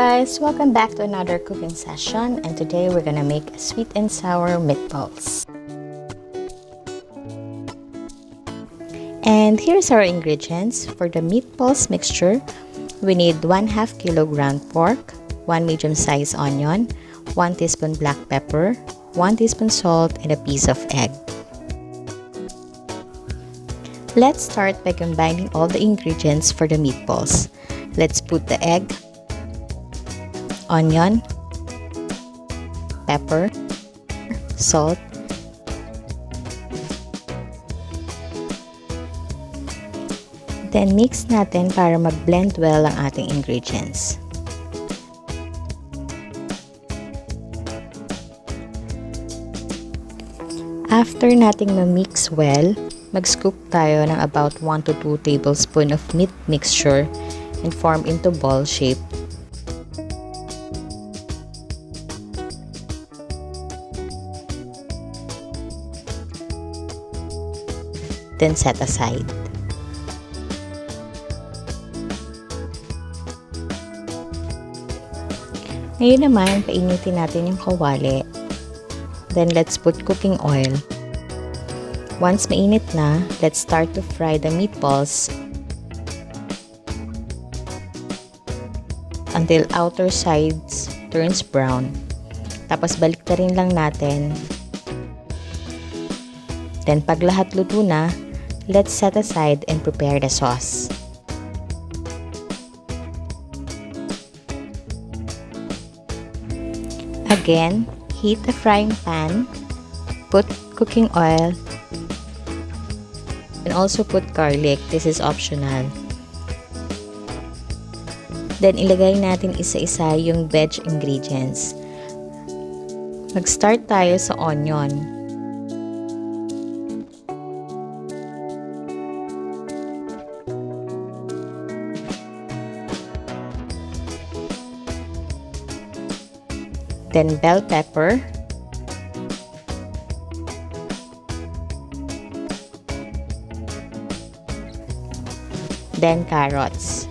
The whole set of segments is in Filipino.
guys, welcome back to another cooking session, and today we're gonna make sweet and sour meatballs. And here's our ingredients. For the meatballs mixture, we need 1/2 kg ground pork, 1 medium-sized onion, 1 teaspoon black pepper, 1 teaspoon salt, and a piece of egg. Let's start by combining all the ingredients for the meatballs. Let's put the egg, onion, pepper, salt, then mix natin para mag-blend well ang ating ingredients. After nating ma-mix well, mag-scoop tayo ng about 1 to 2 tablespoon of meat mixture and form into ball shape. Then set aside. Ngayon naman, painitin natin yung kawali. Then let's put cooking oil. Once mainit na, let's start to fry the meatballs until outer sides turns brown. Tapos baliktarin lang natin. Then pag lahat luto na, let's set aside and prepare the sauce. Again, heat the frying pan, put cooking oil, and also put garlic. This is optional. Then ilagay natin isa-isa yung veg ingredients. Mag-start tayo sa onion. Then bell pepper. Then carrots.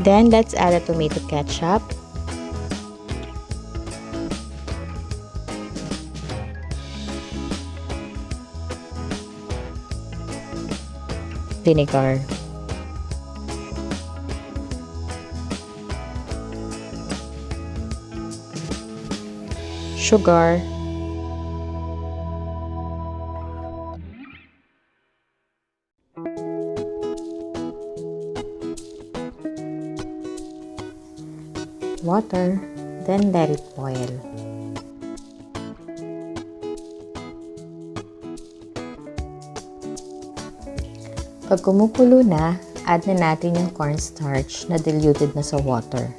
Then let's add a tomato ketchup. Vinegar. Sugar. Water, then let it boil. Pag kumukulo na, add na natin yung cornstarch na diluted na sa water.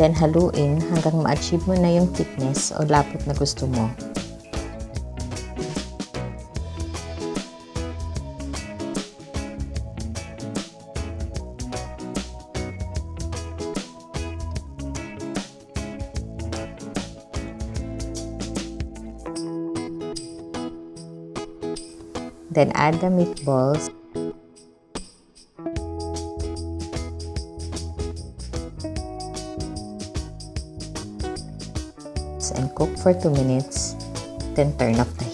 Then haluin hanggang ma-achieve mo na yung thickness o lapot na gusto mo. Then add the meatballs. And cook for 2 minutes, then turn off the